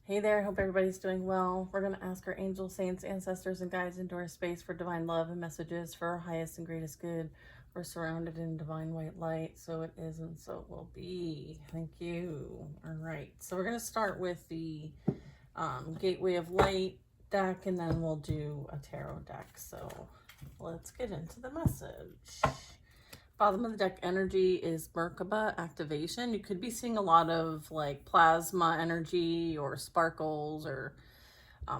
Hey there, hope everybody's doing well. We're going to ask our angels, saints, ancestors, and guides into our space for divine love and messages for our highest and greatest good. We're surrounded in divine white light, so it is and so it will be. Thank you. All right, so we're going to start with the Gateway of Light deck, and then we'll do a tarot deck. So let's get into the message. Bottom of the deck energy is Merkaba activation. You could be seeing a lot of like plasma energy or sparkles or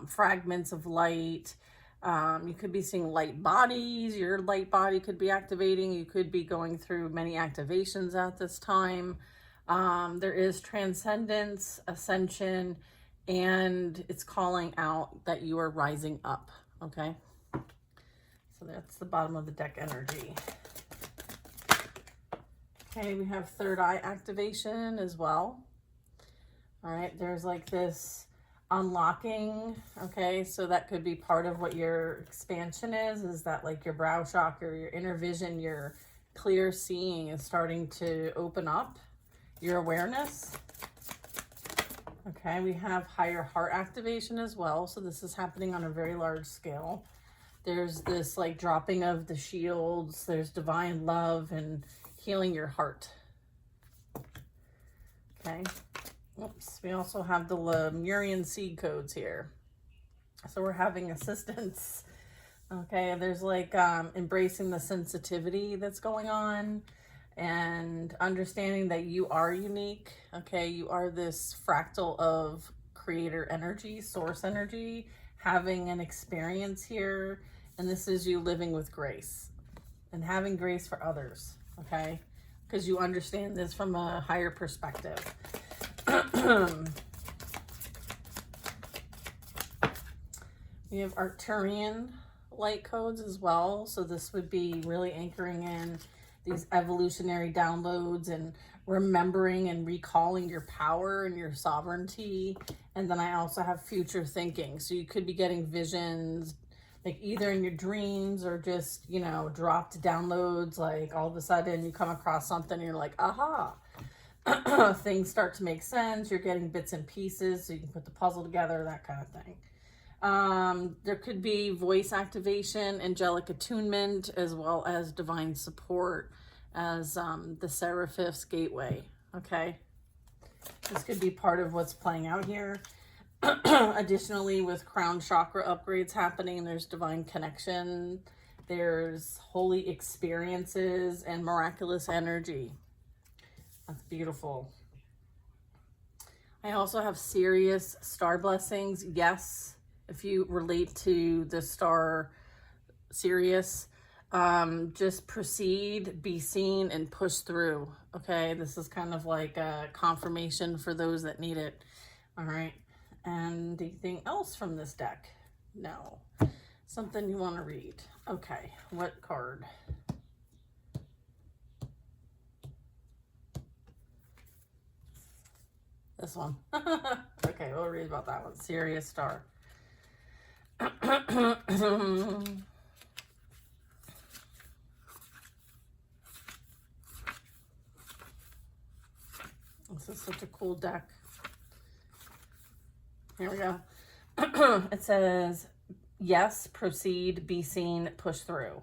fragments of light. You could be seeing light bodies. Your light body could be activating. You could be going through many activations at this time. There is transcendence, ascension, and it's calling out that you are rising up. Okay. So that's the bottom of the deck energy. Okay, we have third eye activation as well. All right, there's like this unlocking. Okay, so that could be part of what your expansion is that like your brow chakra, your inner vision, your clear seeing is starting to open up your awareness. Okay, we have higher heart activation as well. So this is happening on a very large scale. There's this like dropping of the shields. There's divine love and healing your heart. Okay. Oops. We also have the Lemurian seed codes here. So we're having assistance. Okay. There's like embracing the sensitivity that's going on and understanding that you are unique. Okay. You are this fractal of creator energy, source energy, having an experience here. And this is you living with grace and having grace for others. Okay, because you understand this from a higher perspective. We have Arcturian light codes as well. So this would be really anchoring in these evolutionary downloads and remembering and recalling your power and your sovereignty. And then I also have future thinking. So you could be getting visions, like either in your dreams or just, you know, dropped downloads, like all of a sudden you come across something and you're like, aha, things start to make sense. You're getting bits and pieces so you can put the puzzle together, that kind of thing. There could be voice activation, angelic attunement, as well as divine support as the Seraphim's gateway. Okay. This could be part of what's playing out here. Additionally, with crown chakra upgrades happening, there's divine connection, there's holy experiences, and miraculous energy. That's beautiful. I also have Sirius star blessings. Yes, if you relate to the star Sirius, just proceed, be seen, and push through. Okay, this is kind of like a confirmation for those that need it. All right. And anything else from this deck? No. Something you want to read. Okay, what card? This one. Okay, we'll read about that one. Sirius star. This is such a cool deck. Here we go. It says, yes, proceed, be seen, push through.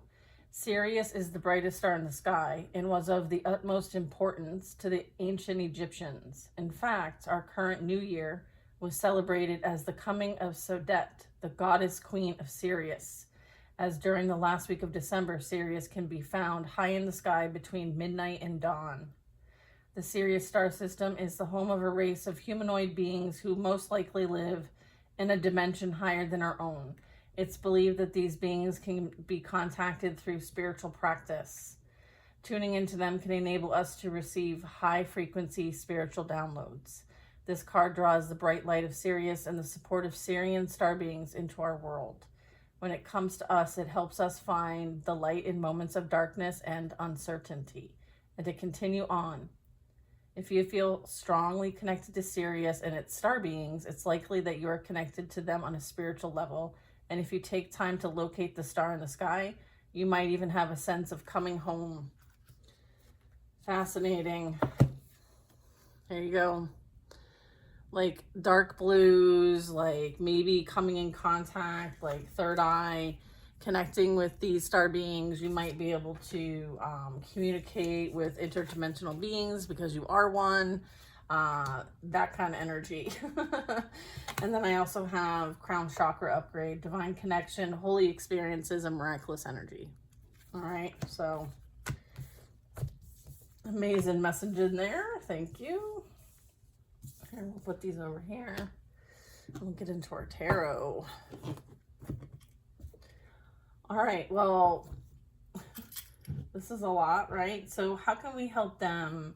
Sirius is the brightest star in the sky and was of the utmost importance to the ancient Egyptians. In fact, our current new year was celebrated as the coming of Sodet, the goddess queen of Sirius, as during the last week of December, Sirius can be found high in the sky between midnight and dawn. The Sirius star system is the home of a race of humanoid beings who most likely live in a dimension higher than our own. It's believed that these beings can be contacted through spiritual practice. Tuning into them can enable us to receive high-frequency spiritual downloads. This card draws the bright light of Sirius and the support of Sirian star beings into our world. When it comes to us, it helps us find the light in moments of darkness and uncertainty, and to continue on. If you feel strongly connected to Sirius and its star beings, it's likely that you are connected to them on a spiritual level. And if you take time to locate the star in the sky, you might even have a sense of coming home. Fascinating. There you go. like dark blues, like maybe coming in contact, like third eye, connecting with these star beings. You might be able to communicate with interdimensional beings because you are one, that kind of energy. And then I also have crown chakra upgrade, divine connection, holy experiences, and miraculous energy. All right, so amazing message in there. Thank you. Here, we'll put these over here. We'll get into our tarot. All right, well, this is a lot, right? So how can we help them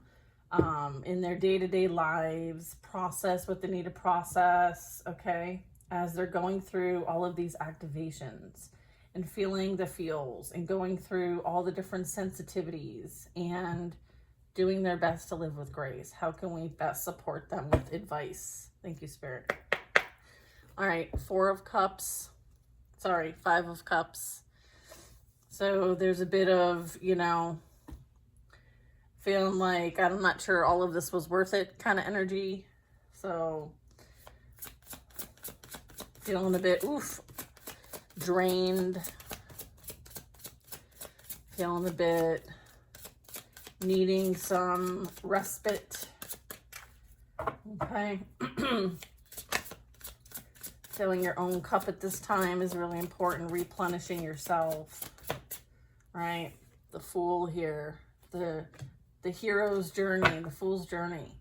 in their day-to-day lives process what they need to process, okay, as they're going through all of these activations and feeling the feels and going through all the different sensitivities and doing their best to live with grace? How can we best support them with advice? Thank you, Spirit. All right, 5 of Cups. So there's a bit of, you know, feeling like I'm not sure all of this was worth it kind of energy. So feeling a bit, drained. Feeling a bit needing some respite. Okay. Filling your own cup at this time is really important. Replenishing yourself, right? The Fool here, the hero's journey, the Fool's journey.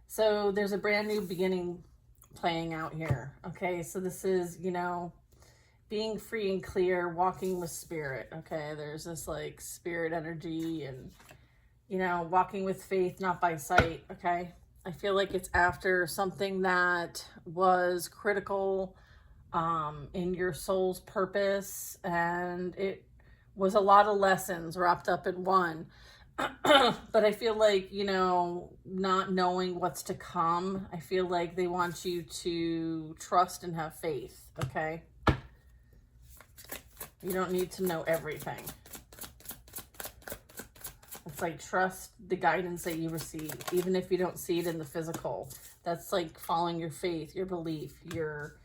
So there's a brand new beginning playing out here. Okay, so this is, you know, being free and clear, walking with spirit. Okay, there's this like spirit energy and, you know, walking with faith, not by sight. Okay, I feel like it's after something that was critical in your soul's purpose, and it was a lot of lessons wrapped up in one. But I feel like, you know, not knowing what's to come, I feel like they want you to trust and have faith. Okay, you don't need to know everything. It's like trust the guidance that you receive, even if you don't see it in the physical. That's like following your faith, your belief, your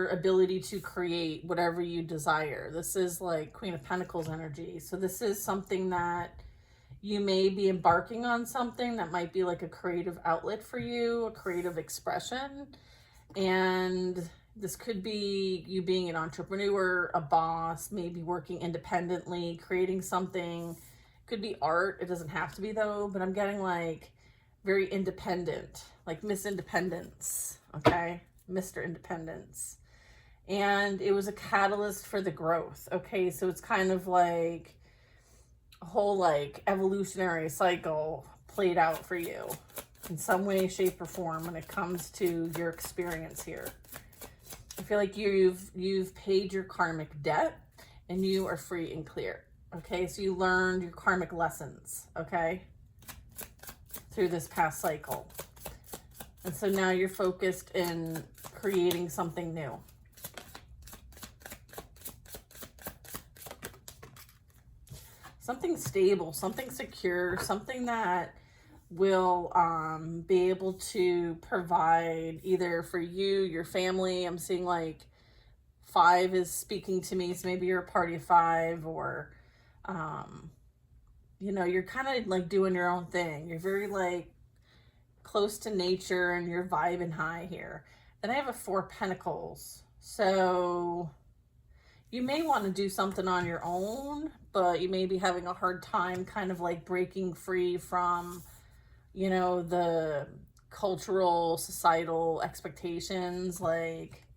ability to create whatever you desire. This is like Queen of Pentacles energy. So this is something that you may be embarking on, something that might be like a creative outlet for you, a creative expression. And this could be you being an entrepreneur, a boss, maybe working independently, creating something. Could be art. It doesn't have to be though, but I'm getting like very independent, like Miss Independence, okay? Mr. Independence. And it was a catalyst for the growth, okay? So it's kind of like a whole like evolutionary cycle played out for you in some way, shape, or form when it comes to your experience here. I feel like you've paid your karmic debt and you are free and clear. Okay, so you learned your karmic lessons, okay, through this past cycle. And so now you're focused in creating something new. Something stable, something secure, something that will be able to provide either for you, your family. I'm seeing like 5 is speaking to me, so maybe you're a party of 5, or you know, you're kind of like doing your own thing. You're very like close to nature and you're vibing high here. Then I have a 4 of Pentacles. So you may want to do something on your own, but you may be having a hard time kind of like breaking free from, you know, the cultural, societal expectations. Like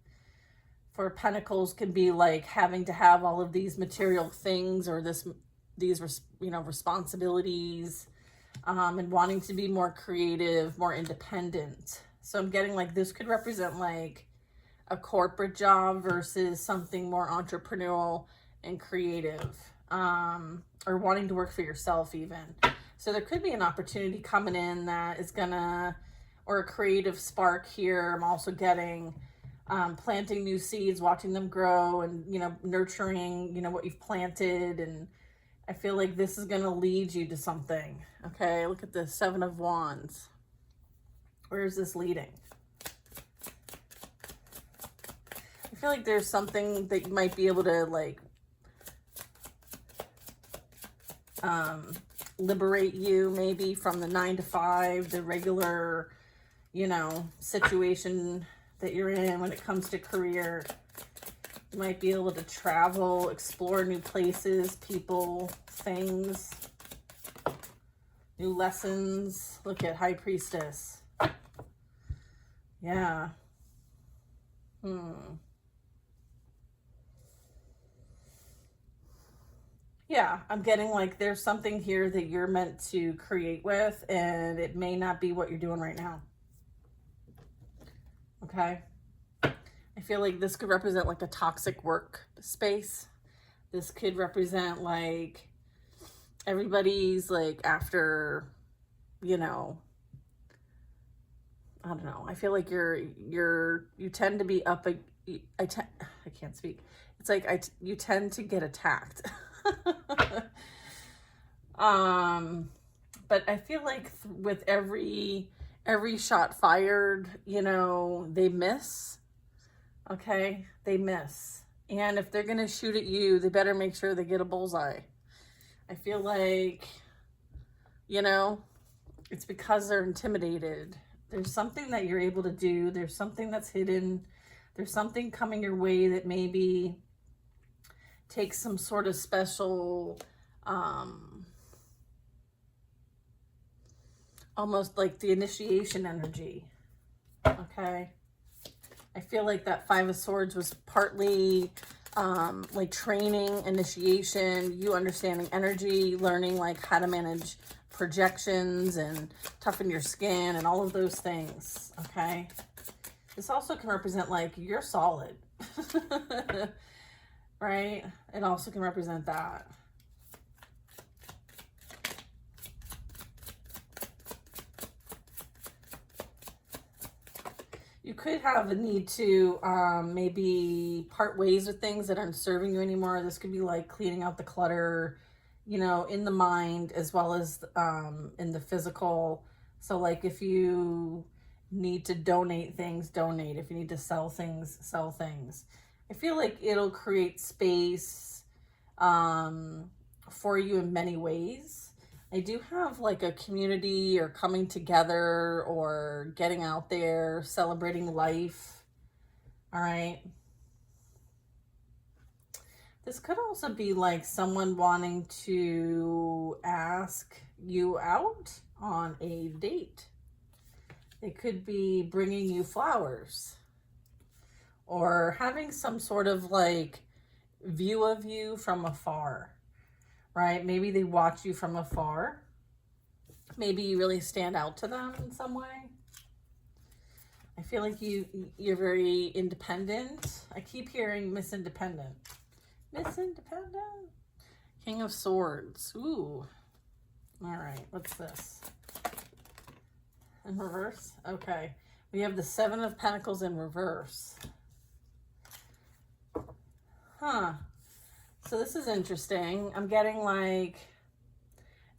4 of Pentacles can be like having to have all of these material things or these, you know, responsibilities, and wanting to be more creative, more independent. So I'm getting like this could represent like a corporate job versus something more entrepreneurial and creative, or wanting to work for yourself even. So there could be an opportunity coming in that is gonna, or a creative spark here. I'm also getting planting new seeds, watching them grow, and, you know, nurturing, you know, what you've planted. And I feel like this is going to lead you to something. Okay, look at this 7 of Wands. Where is this leading? I feel like there's something that you might be able to like liberate you maybe from the 9 to 5, the regular, you know, situation that you're in when it comes to career. You might be able to travel, explore new places, people, things, new lessons. Look at High Priestess. Yeah. Yeah, I'm getting like there's something here that you're meant to create with, and it may not be what you're doing right now. Okay? I feel like this could represent like a toxic work space. This could represent like everybody's like after, you know, I don't know. I feel like you tend to be up. I can't speak. It's like you tend to get attacked. But I feel like with every shot fired, you know, they miss. Okay, they miss. And if they're gonna shoot at you, they better make sure they get a bullseye. I feel like, you know, it's because they're intimidated. There's something that you're able to do. There's something that's hidden. There's something coming your way that maybe takes some sort of special, almost like the initiation energy. Okay. I feel like that 5 of Swords was partly like training, initiation, you understanding energy, learning like how to manage projections and toughen your skin and all of those things. Okay. This also can represent like you're solid. Right? It also can represent that. You could have a need to maybe part ways with things that aren't serving you anymore. This could be like cleaning out the clutter, you know, in the mind as well as in the physical. So like if you need to donate things, donate. If you need to sell things, sell things. I feel like it'll create space for you in many ways. I do have like a community or coming together or getting out there, celebrating life. All right. This could also be like someone wanting to ask you out on a date. It could be bringing you flowers or having some sort of like view of you from afar. Right? Maybe they watch you from afar. Maybe you really stand out to them in some way. I feel like you're very independent. I keep hearing Miss Independent. Miss Independent. King of Swords. Ooh. All right. What's this? In reverse? Okay. We have the 7 of Pentacles in reverse. Huh. So this is interesting. I'm getting like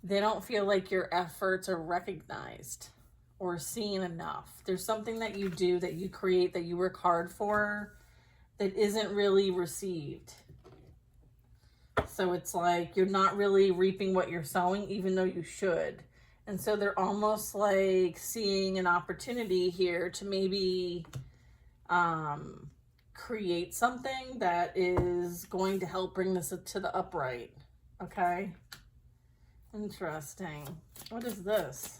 they don't feel like your efforts are recognized or seen enough. There's something that you do, that you create, that you work hard for that isn't really received. So it's like you're not really reaping what you're sowing, even though you should. And so they're almost like seeing an opportunity here to maybe create something that is going to help bring this to the upright. Okay. Interesting. What is this?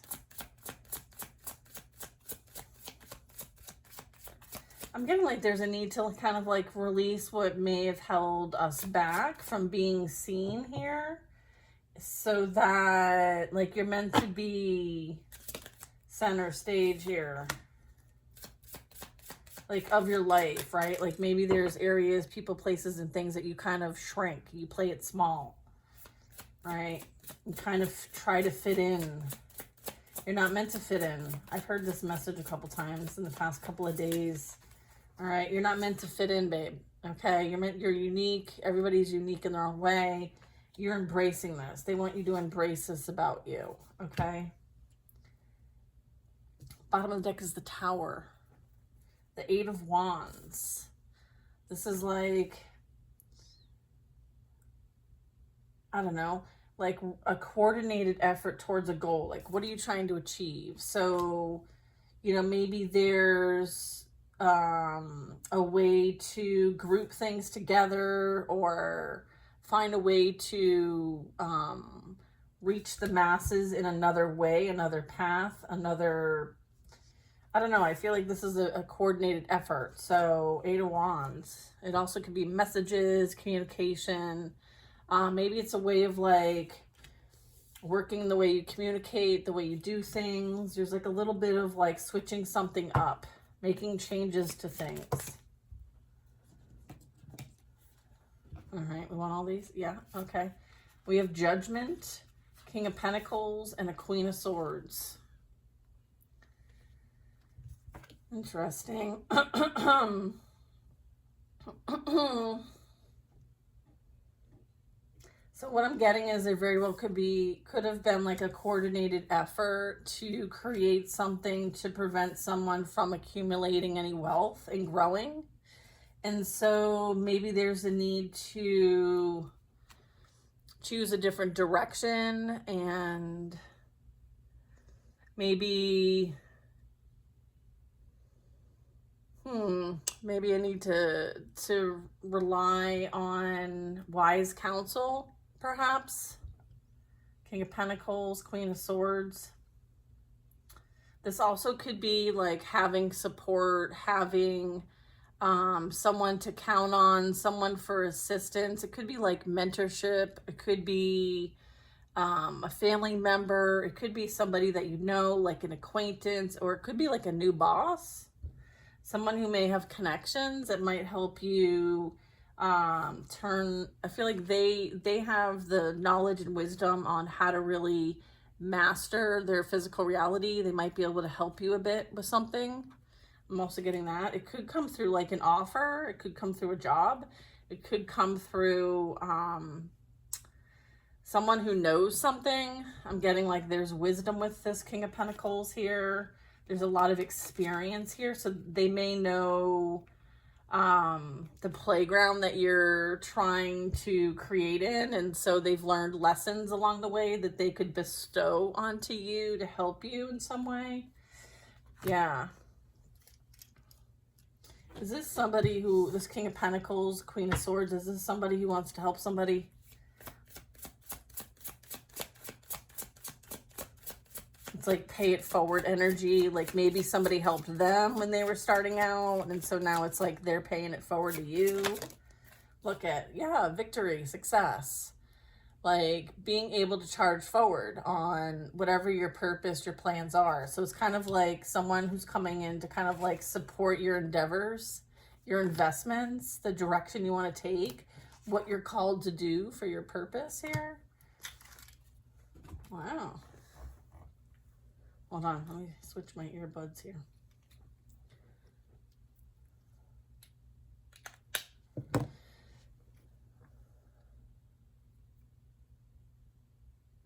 I'm getting like there's a need to kind of like release what may have held us back from being seen here, so that like you're meant to be center stage here, like of your life, right? Like maybe there's areas, people, places, and things that you kind of shrink. You play it small, right? You kind of try to fit in. You're not meant to fit in. I've heard this message a couple times in the past couple of days. All right, you're not meant to fit in, babe. Okay, you're unique. Everybody's unique in their own way. You're embracing this. They want you to embrace this about you. Okay. Bottom of the deck is the Tower. The Eight of Wands. This is like, I don't know, like a coordinated effort towards a goal. Like, what are you trying to achieve? So, you know, maybe there's a way to group things together, or find a way to reach the masses in another way, another path, another, I don't know. I feel like this is a coordinated effort. So Eight of Wands. It also could be messages, communication. Maybe it's a way of like working the way you communicate, the way you do things. There's like a little bit of like switching something up, making changes to things. All right, we want all these? Yeah, okay. We have Judgment, King of Pentacles, and a Queen of Swords. Interesting. So what I'm getting is there very well could have been like a coordinated effort to create something to prevent someone from accumulating any wealth and growing. And so maybe there's a need to choose a different direction, and maybe maybe I need to rely on wise counsel, perhaps. King of Pentacles, Queen of Swords. This also could be like having support, having someone to count on, someone for assistance. It could be like mentorship. It could be a family member. It could be somebody that you know, like an acquaintance, or it could be like a new boss. Someone who may have connections that might help you I feel like they have the knowledge and wisdom on how to really master their physical reality. They might be able to help you a bit with something. I'm also getting that. It could come through like an offer. It could come through a job. It could come through someone who knows something. I'm getting like there's wisdom with this King of Pentacles here. There's a lot of experience here. So they may know the playground that you're trying to create in. And so they've learned lessons along the way that they could bestow onto you to help you in some way. Yeah. Is this somebody who, this King of Pentacles, Queen of Swords, is this somebody who wants to help somebody? It's like pay it forward energy. Like maybe somebody helped them when they were starting out, and so now it's like they're paying it forward to you. Look at, yeah, victory, success. Like being able to charge forward on whatever your purpose, your plans are. So it's kind of like someone who's coming in to kind of like support your endeavors, your investments, the direction you want to take, what you're called to do for your purpose here. Wow. Hold on, let me switch my earbuds here.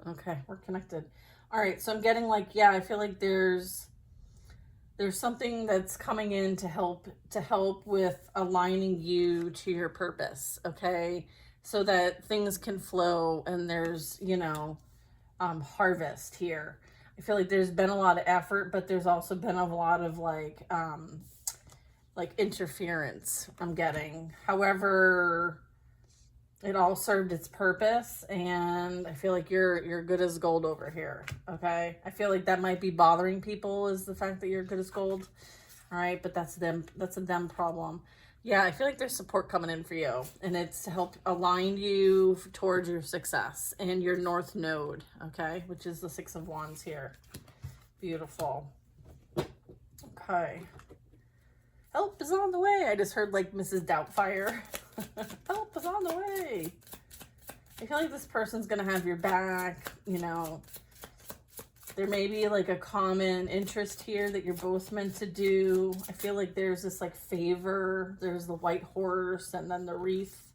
Okay, we're connected. All right, so I'm getting like, yeah, I feel like there's something that's coming in to help with aligning you to your purpose, okay? So that things can flow and there's, you know, harvest here. I feel like there's been a lot of effort, but there's also been a lot of like interference I'm getting. However, it all served its purpose, and I feel like you're good as gold over here, okay? I feel like that might be bothering people, is the fact that you're good as gold, all right? But that's a them problem. Yeah, I feel like there's support coming in for you, and it's to help align you towards your success and your North Node, okay? Which is the Six of Wands here. Beautiful. Okay. Help is on the way. I just heard like Mrs. Doubtfire. Help is on the way. I feel like this person's going to have your back, you know. There may be like a common interest here that you're both meant to do. I feel like there's this like favor. There's the white horse and then the wreath.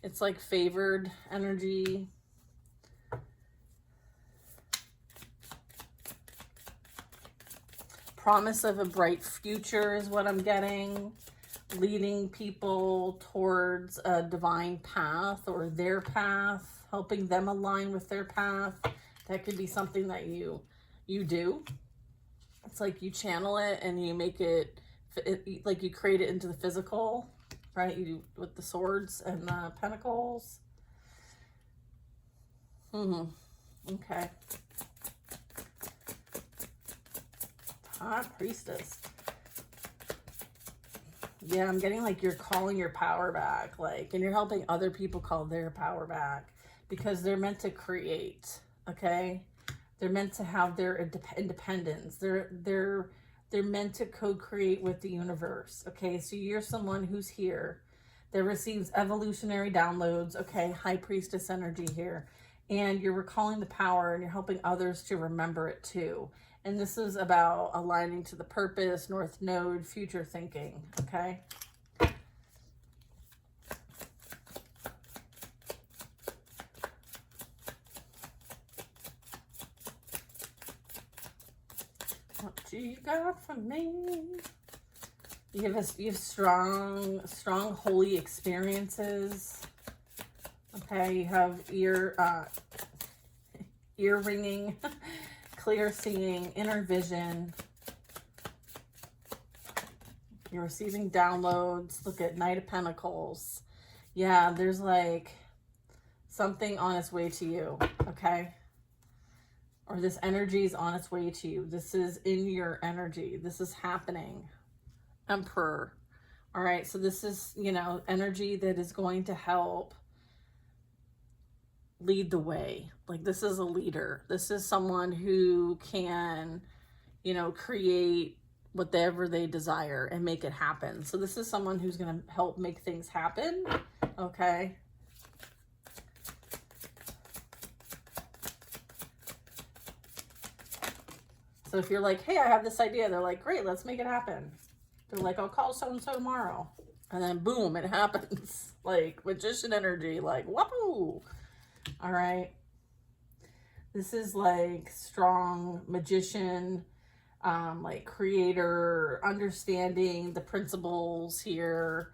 It's like favored energy. Promise of a bright future is what I'm getting. Leading people towards a divine path or their path, helping them align with their path. That could be something that you do. It's like you channel it and you make it, like you create it into the physical, right? You do with the swords and the pentacles. Okay. High Priestess. Yeah, I'm getting like you're calling your power back, like, and you're helping other people call their power back because they're meant to create, okay? They're meant to have their independence. They're meant to co-create with the universe, okay? So you're someone who's here that receives evolutionary downloads, okay? High Priestess energy here. And you're recalling the power and you're helping others to remember it too. And this is about aligning to the purpose, North Node, future thinking, okay? What do you got for me? You have strong holy experiences. Okay, you have ear ringing, clear seeing, inner vision. You're receiving downloads. Look at Knight of Pentacles. Yeah, there's like something on its way to you, okay? Or this energy is on its way to you. This is in your energy. This is happening. Emperor. All right, so this is, you know, energy that is going to help lead the way. Like, this is a leader. This is someone who can, you know, create whatever they desire and make it happen. So this is someone who's going to help make things happen. Okay. So if you're like, hey, I have this idea, they're like, great, let's make it happen. They're like, I'll call so-and-so tomorrow. And then boom, it happens. Like magician energy, like, whoop. All right. This is like strong magician, like creator, understanding the principles here,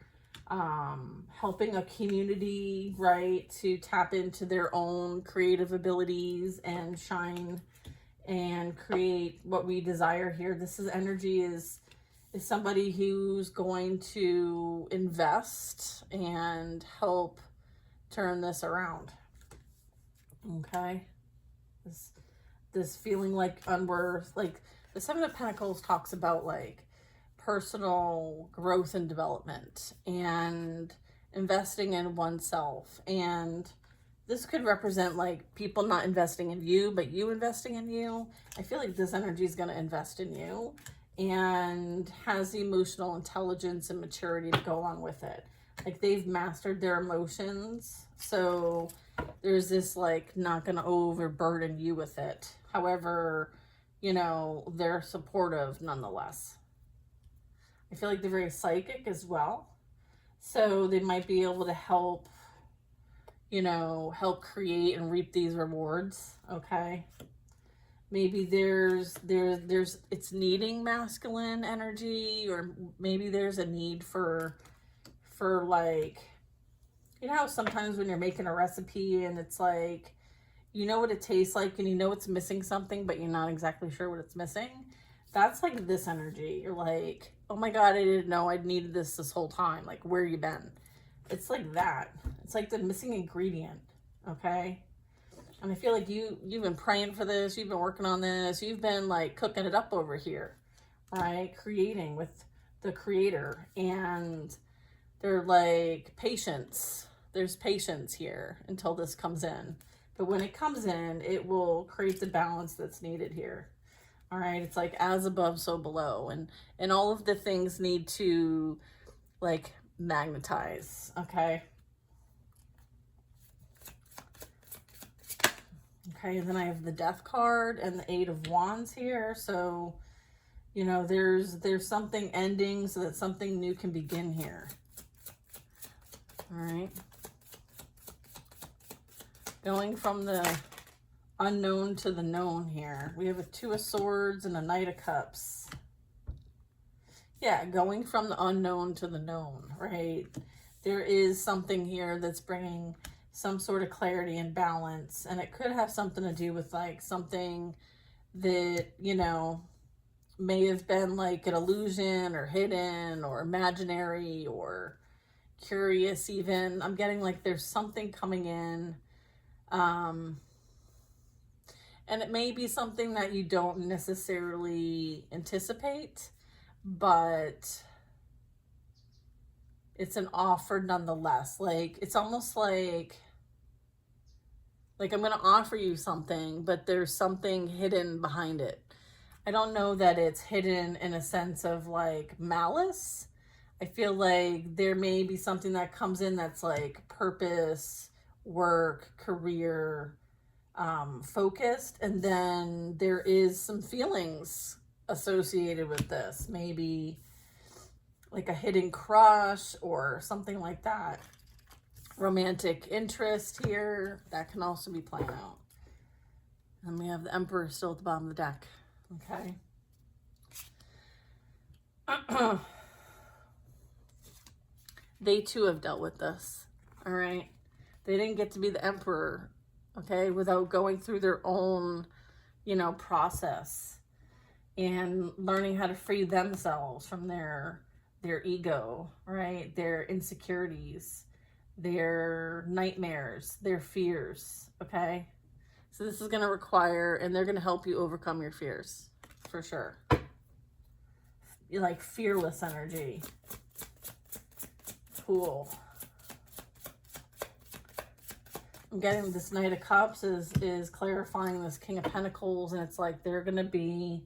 helping a community, right, to tap into their own creative abilities and shine and create what we desire here. This is energy is somebody who's going to invest and help turn this around. Okay. This feeling like unworth, like the Seven of Pentacles talks about like personal growth and development and investing in oneself. And this could represent like people not investing in you, but you investing in you. I feel like this energy is going to invest in you and has the emotional intelligence and maturity to go along with it. Like they've mastered their emotions. So there's this like not going to overburden you with it. However, you know, they're supportive nonetheless. I feel like they're very psychic as well. So they might be able to help, you know, help create and reap these rewards. Okay. Maybe there's it's needing masculine energy, or maybe there's a need for like, you know how sometimes when you're making a recipe and it's like, you know what it tastes like and you know it's missing something, but you're not exactly sure what it's missing. That's like this energy. You're like, oh my God, I didn't know I needed this whole time. Like, where you been? It's like that. It's like the missing ingredient. Okay. And I feel like you've been praying for this. You've been working on this. You've been like cooking it up over here, right? Creating with the creator. And they're like, patience. There's patience here until this comes in. But when it comes in, it will create the balance that's needed here. All right. It's like as above, so below. And all of the things need to like magnetize. Okay. Okay, and then I have the Death card and the Eight of Wands here. So, you know, there's something ending so that something new can begin here. All right. Going from the unknown to the known here. We have a Two of Swords and a Knight of Cups. Yeah, going from the unknown to the known, right? There is something here that's bringing some sort of clarity and balance, and it could have something to do with like something that, you know, may have been like an illusion or hidden or imaginary or curious even. I'm getting like there's something coming in. Um, and it may be something that you don't necessarily anticipate, but it's an offer nonetheless. Like it's almost like I'm going to offer you something, but there's something hidden behind it. I don't know that it's hidden in a sense of like malice. I feel like there may be something that comes in that's like purpose, work, career, focused, and then there is some feelings associated with this. Maybe like a hidden crush or something like that. Romantic interest here, that can also be playing out. And we have the Emperor still at the bottom of the deck. Okay. They too have dealt with this. All right. They didn't get to be the Emperor, okay, without going through their own, you know, process and learning how to free themselves from their ego, right? Their insecurities, their nightmares, their fears, okay? So this is going to require, and they're going to help you overcome your fears, for sure. You like fearless energy. Cool. I'm getting this Knight of Cups is clarifying this King of Pentacles, and it's like they're going to be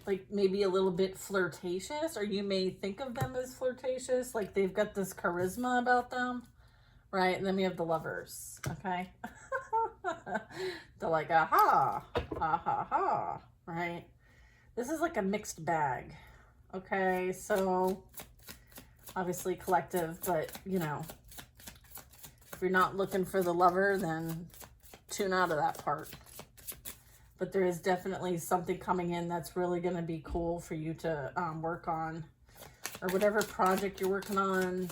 like maybe a little bit flirtatious, or you may think of them as flirtatious, like they've got this charisma about them, right? And then we have the Lovers, okay? They're like, aha, ha ha ha, right? This is like a mixed bag, okay? So obviously collective, but you know, if you're not looking for the lover, then tune out of that part. But there is definitely something coming in that's really going to be cool for you to work on. Or whatever project you're working on,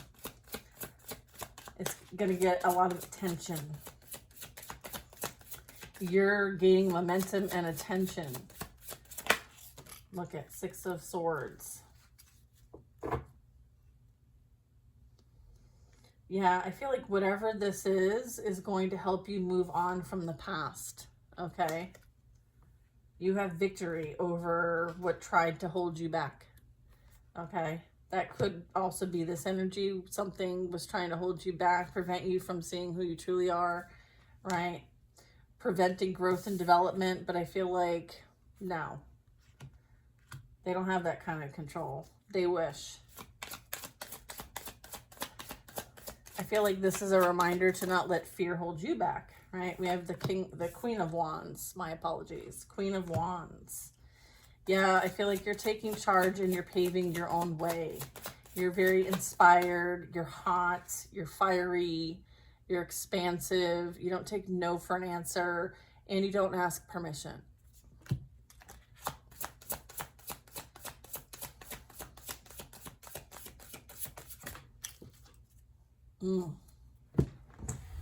it's going to get a lot of attention. You're gaining momentum and attention. Look at 6 of Swords. Yeah, I feel like whatever this is going to help you move on from the past, okay? You have victory over what tried to hold you back, okay? That could also be this energy. Something was trying to hold you back, prevent you from seeing who you truly are, right? Preventing growth and development, but I feel like, no. They don't have that kind of control. They wish. I feel like this is a reminder to not let fear hold you back, right? We have the Queen of Wands. My apologies. Queen of Wands. Yeah, I feel like you're taking charge and you're paving your own way. You're very inspired. You're hot. You're fiery. You're expansive. You don't take no for an answer, and you don't ask permission.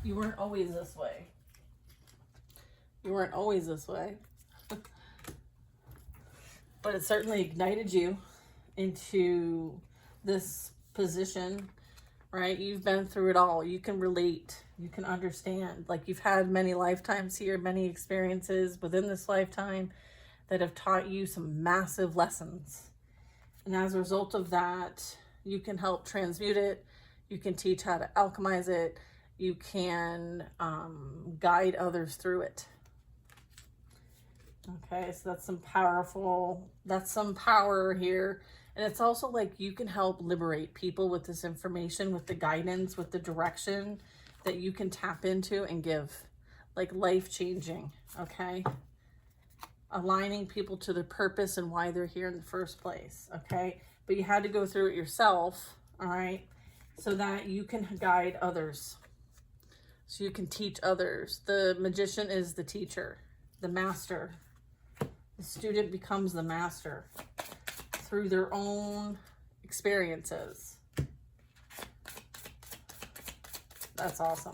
You weren't always this way. You weren't always this way. But it certainly ignited you into this position, right? You've been through it all. You can relate. You can understand. Like, you've had many lifetimes here, many experiences within this lifetime that have taught you some massive lessons. And as a result of that, you can help transmute it. You can teach how to alchemize it. You can guide others through it. Okay, so that's some power here. And it's also like you can help liberate people with this information, with the guidance, with the direction that you can tap into and give. Like life-changing, okay? Aligning people to their purpose and why they're here in the first place, okay? But you had to go through it yourself, all right? So that you can guide others. So you can teach others. The magician is the teacher, the master. The student becomes the master. through their own experiences. That's awesome.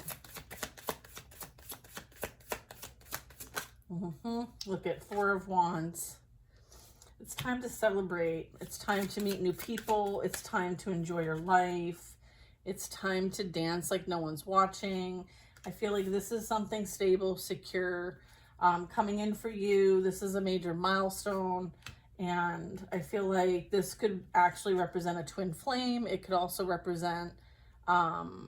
Look at Four of Wands. It's time to celebrate. It's time to meet new people. It's time to enjoy your life. It's time to dance like no one's watching. I feel like this is something stable, secure, coming in for you. This is a major milestone. And I feel like this could actually represent a twin flame. It could also represent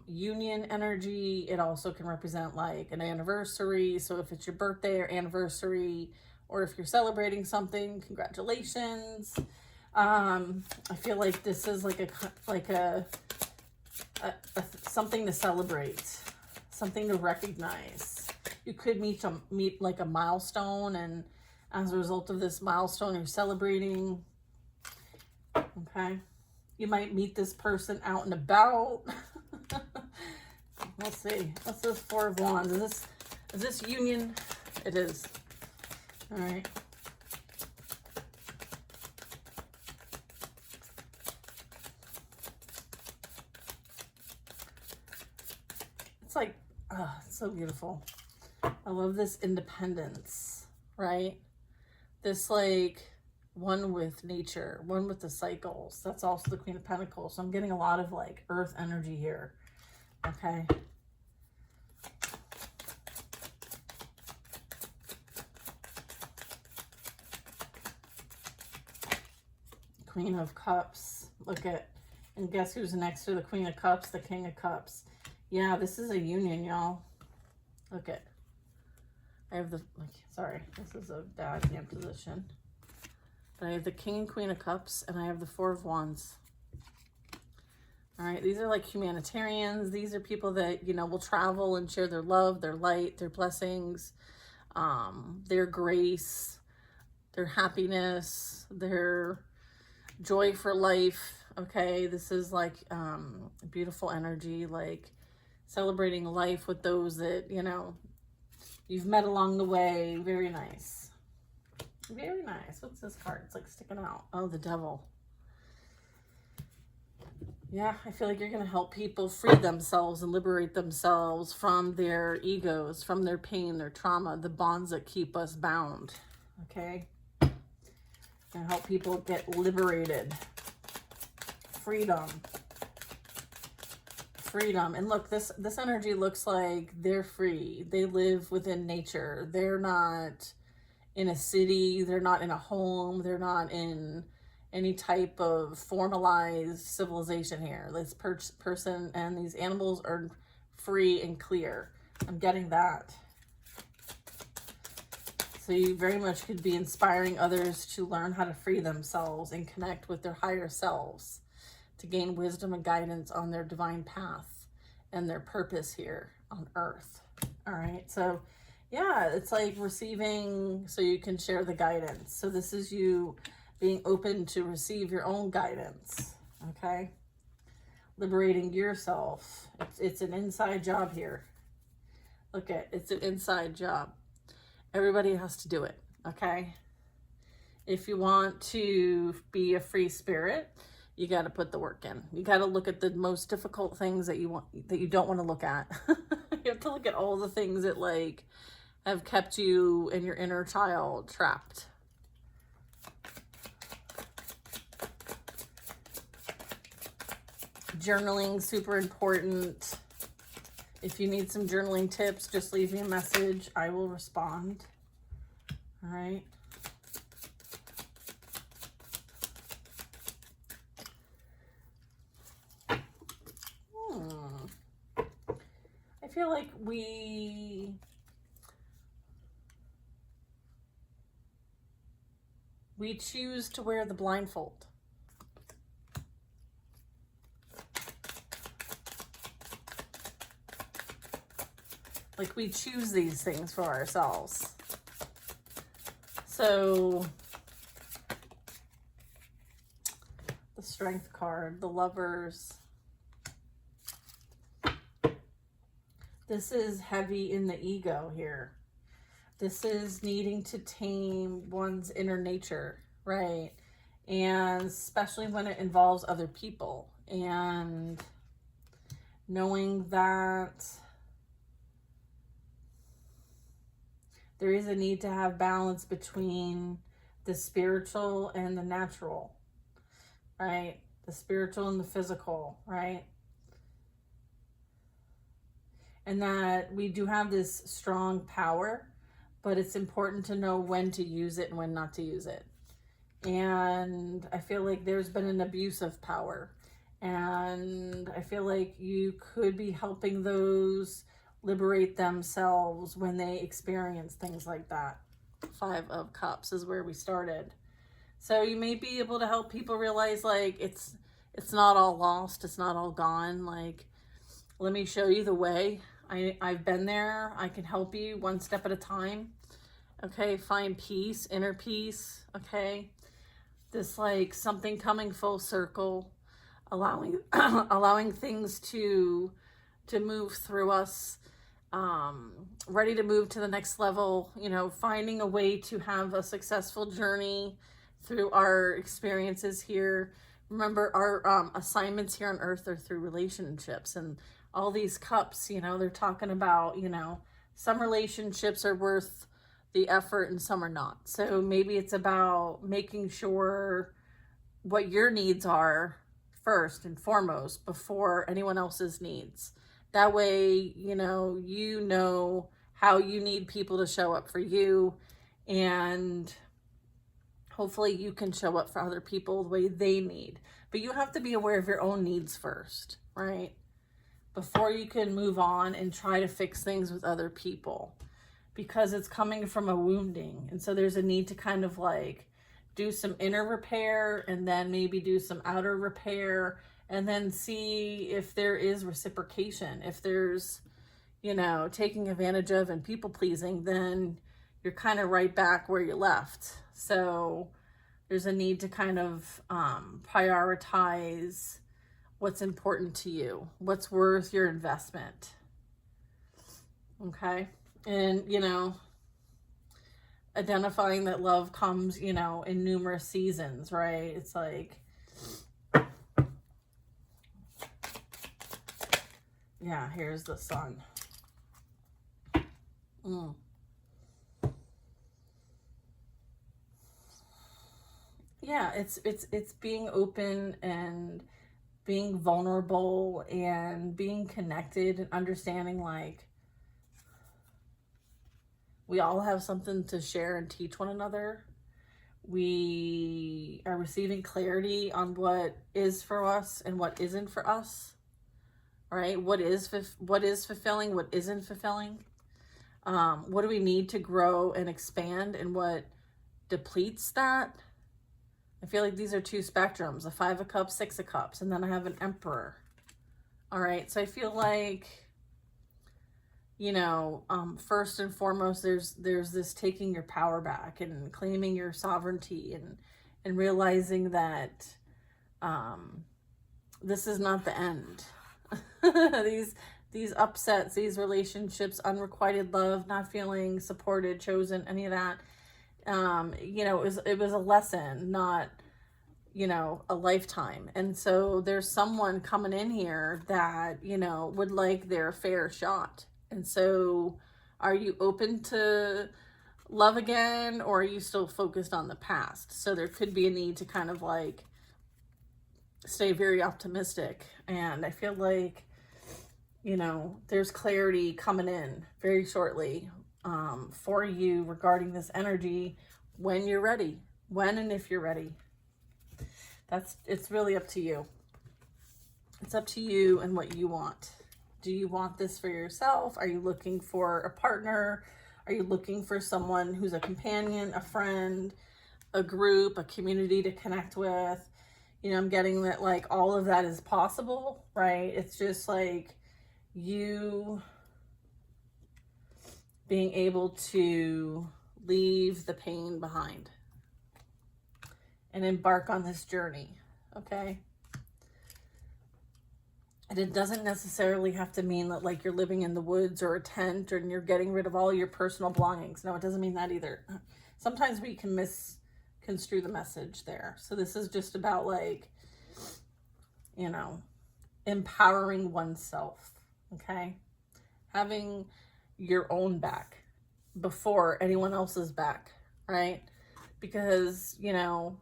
union energy. It also can represent like an anniversary. So if it's your birthday or anniversary, or if you're celebrating something, congratulations. I feel like this is like a something to celebrate, something to recognize. You could meet like a milestone, and as a result of this milestone, you're celebrating. Okay. You might meet this person out and about. Let's see. What's this Four of Wands? Is this union? It is. All right. It's like, oh, it's so beautiful. I love this independence, right? This like one with nature, one with the cycles. That's also the Queen of Pentacles. So I'm getting a lot of like earth energy here. Okay. Queen of Cups. Look at, and guess who's next to the Queen of Cups? The King of Cups. Yeah, this is a union, y'all. Look at, I have the, sorry, this is a bad hand position. But I have the King and Queen of Cups, and I have the Four of Wands. All right, these are like humanitarians. These are people that, you know, will travel and share their love, their light, their blessings, their grace, their happiness, their joy for life. Okay, this is like beautiful energy, like celebrating life with those that, you know, you've met along the way. Very nice. Very nice. What's this card? It's like sticking out. Oh, the Devil. Yeah, I feel like you're going to help people free themselves and liberate themselves from their egos, from their pain, their trauma, the bonds that keep us bound. Okay? And help people get liberated. Freedom. Freedom. And look, this energy looks like they're free. They live within nature. They're not in a city. They're not in a home. They're not in any type of formalized civilization here. This person and these animals are free and clear. I'm getting that. So you very much could be inspiring others to learn how to free themselves and connect with their higher selves, to gain wisdom and guidance on their divine path and their purpose here on earth. All right. So yeah, it's like receiving so you can share the guidance. So this is you being open to receive your own guidance. Okay. Liberating yourself. It's an inside job here. Look at, it's an inside job. Everybody has to do it. Okay. If you want to be a free spirit, you got to put the work in. You got to look at the most difficult things that you don't want to look at. You have to look at all the things that like have kept you and your inner child trapped. Journaling, super important. If you need some journaling tips, just leave me a message. I will respond. All right. I feel like we choose to wear the blindfold. Like we choose these things for ourselves. So the Strength card, the Lovers. This is heavy in the ego here. This is needing to tame one's inner nature, right? and especially when it involves other people, and knowing that there is a need to have balance between the spiritual and the natural, right? The spiritual and the physical, right? And that we do have this strong power, but it's important to know when to use it and when not to use it. And I feel like there's been an abuse of power. And I feel like you could be helping those liberate themselves when they experience things like that. 5 of Cups is where we started. So you may be able to help people realize, like, it's not all lost. It's not all gone. Like, let me show you the way. I've been there. I can help you one step at a time. Okay, find peace, inner peace. Okay, this, like, something coming full circle, allowing allowing things to move through us, ready to move to the next level, you know, finding a way to have a successful journey through our experiences here. Remember, our assignments here on earth are through relationships, and all these cups, you know, they're talking about, you know, some relationships are worth the effort and some are not. So maybe it's about making sure what your needs are first and foremost before anyone else's needs. That way, you know how you need people to show up for you, and hopefully you can show up for other people the way they need. But you have to be aware of your own needs first, right? Before you can move on and try to fix things with other people, because it's coming from a wounding. And so there's a need to kind of like do some inner repair and then maybe do some outer repair, and then see if there is reciprocation. If there's, you know, taking advantage of and people pleasing, then you're kind of right back where you left. So there's a need to kind of prioritize what's important to you, what's worth your investment. Okay. And, you know, identifying that love comes, you know, in numerous seasons, right? It's like, yeah, here's the sun. Yeah, it's being open and being vulnerable and being connected and understanding, like, we all have something to share and teach one another. We are receiving clarity on what is for us and what isn't for us, right? What is fulfilling, what isn't fulfilling. What do we need to grow and expand, and what depletes that? I feel like these are 2 spectrums, a 5 of Cups, 6 of Cups, and then I have an Emperor. All right, so I feel like, you know, first and foremost, there's this taking your power back and claiming your sovereignty, and realizing that this is not the end. These upsets, these relationships, unrequited love, not feeling supported, chosen, any of that, you know, it was a lesson, not, you know, a lifetime. And so there's someone coming in here that, you know, would like their fair shot. And so are you open to love again, or are you still focused on the past? So there could be a need to kind of like stay very optimistic. And I feel like, you know, there's clarity coming in very shortly for you regarding this energy when you're ready, when and if you're ready. It's really up to you. It's up to you and what you want. Do you want this for yourself? Are you looking for a partner? Are you looking for someone who's a companion, a friend, a group, a community to connect with? You know, I'm getting that, like, all of that is possible, right? It's just like you being able to leave the pain behind and embark on this journey, okay? And it doesn't necessarily have to mean that, like, you're living in the woods or a tent and you're getting rid of all your personal belongings. No, it doesn't mean that either. Sometimes we can construe the message there. So this is just about like, you know, empowering oneself, okay? Having your own back before anyone else's back, right? Because, you know,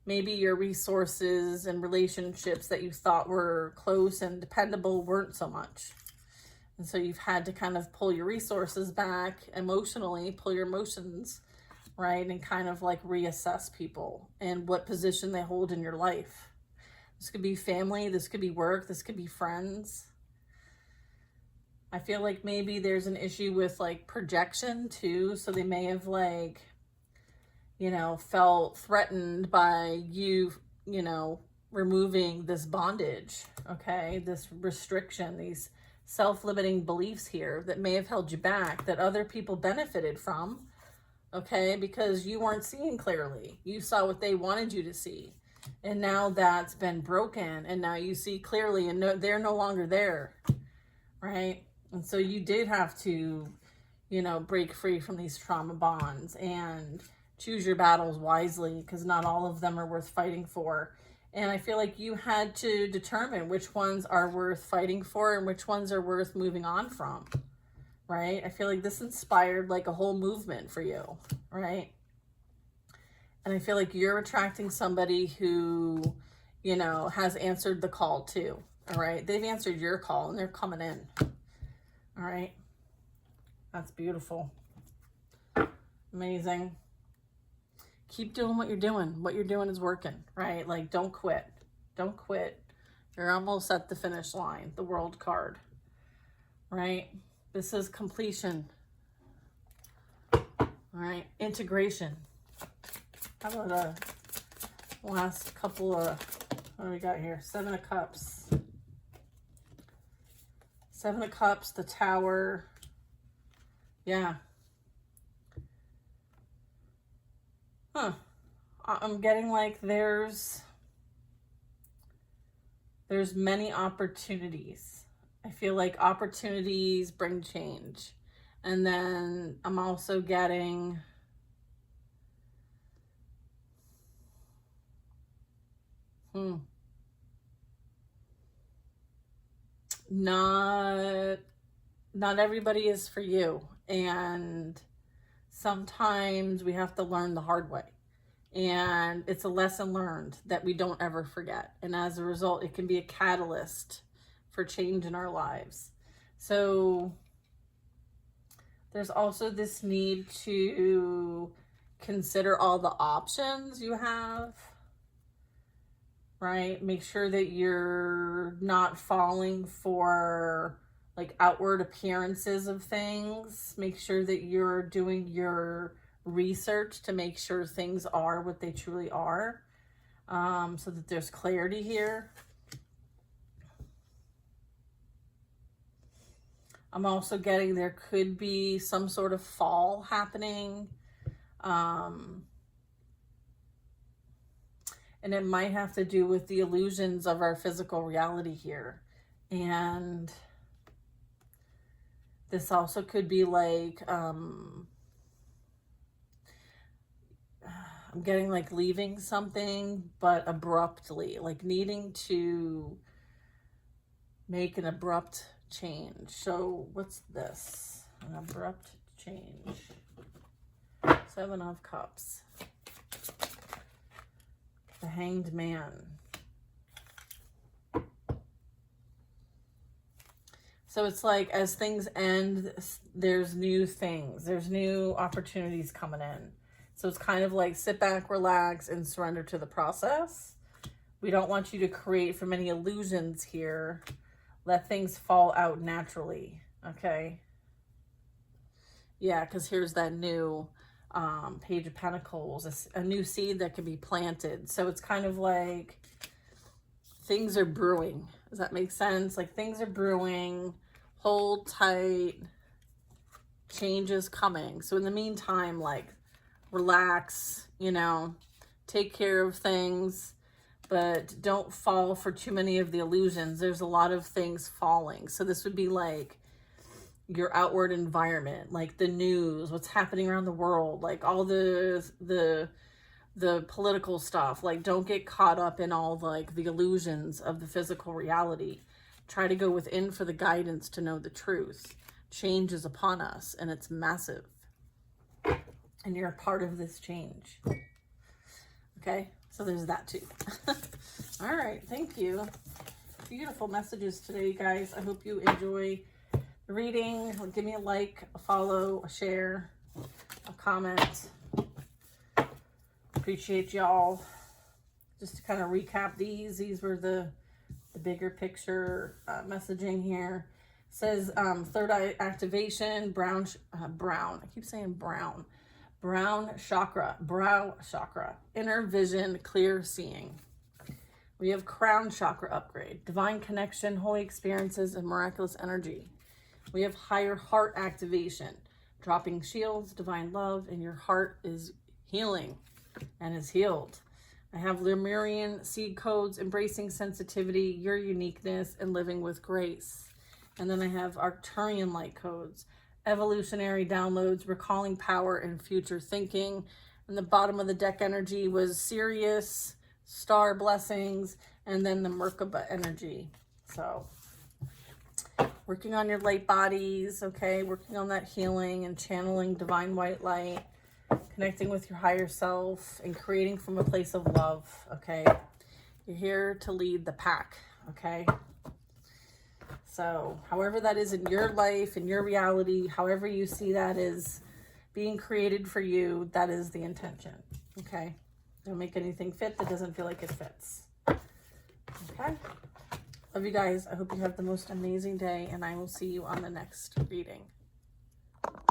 maybe your resources and relationships that you thought were close and dependable weren't so much. And so you've had to kind of pull your resources back emotionally, pull your emotions, right? And kind of like reassess people and what position they hold in your life. This could be family, this could be work, this could be friends. I feel like maybe there's an issue with like projection too. So they may have like, you know, felt threatened by you, you know, removing this bondage, okay? This restriction, these self-limiting beliefs here that may have held you back that other people benefited from, okay? Because you weren't seeing clearly. You saw what they wanted you to see. And now that's been broken and now you see clearly and they're no longer there, right? And so you did have to, you know, break free from these trauma bonds and choose your battles wisely because not all of them are worth fighting for. And I feel like you had to determine which ones are worth fighting for and which ones are worth moving on from, right? I feel like this inspired like a whole movement for you, right? And I feel like you're attracting somebody who, you know, has answered the call too, all right? They've answered your call and they're coming in, all right? That's beautiful. Amazing. Keep doing what you're doing. What you're doing is working, right? Like, don't quit. Don't quit. You're almost at the finish line, the world card, right? This is completion. All right, integration. How about a last couple of, what do we got here? 7 of Cups. 7 of Cups, the Tower. Yeah. I'm getting like there's many opportunities. I feel like opportunities bring change. And then I'm also getting not everybody is for you. And sometimes we have to learn the hard way. And it's a lesson learned that we don't ever forget. And as a result, it can be a catalyst for change in our lives. So there's also this need to consider all the options you have, right? Make sure that you're not falling for like outward appearances of things. Make sure that you're doing your research to make sure things are what they truly are, so that there's clarity here. I'm also getting there could be some sort of fall happening, and it might have to do with the illusions of our physical reality here. And this also could be like I'm getting like leaving something, but abruptly, like needing to make an abrupt change. So what's this? An abrupt change. 7 of Cups. The Hanged Man. So it's like as things end, there's new things. There's new opportunities coming in. So it's kind of like sit back, relax, and surrender to the process. We don't want you to create from any illusions here. Let things fall out naturally, okay? Yeah, because here's that new Page of Pentacles, a new seed that can be planted. So it's kind of like things are brewing. Does that make sense? Like things are brewing. Hold tight. Change is coming. So in the meantime, like, relax, you know, take care of things, but don't fall for too many of the illusions. There's a lot of things falling. So this would be like your outward environment, like the news, what's happening around the world, like all the the political stuff. Like, don't get caught up in all like the illusions of the physical reality. Try to go within for the guidance to know the truth. Change is upon us, and it's massive. And you're a part of this change. Okay, so there's that too. All right, thank you. Beautiful messages today, you guys. I hope you enjoy the reading. Give me a like, a follow, a share, a comment. Appreciate y'all. Just to kind of recap these were the bigger picture messaging here. It says third eye activation, brown, I keep saying brown chakra, brow chakra, inner vision, clear seeing. We have crown chakra upgrade, divine connection, holy experiences, and miraculous energy. We have higher heart activation, dropping shields, divine love, and your heart is healing and is healed. I have Lemurian seed codes, embracing sensitivity, your uniqueness, and living with grace. And then I have Arcturian light codes, evolutionary downloads, recalling power and future thinking. And the bottom of the deck energy was Sirius, star blessings, and then the Merkaba energy. So working on your light bodies, okay? Working on that healing and channeling divine white light, connecting with your higher self, and creating from a place of love, okay? You're here to lead the pack, okay? So however that is in your life, in your reality, however you see that is being created for you, that is the intention, okay? Don't make anything fit that doesn't feel like it fits, okay? Love you guys. I hope you have the most amazing day, and I will see you on the next reading.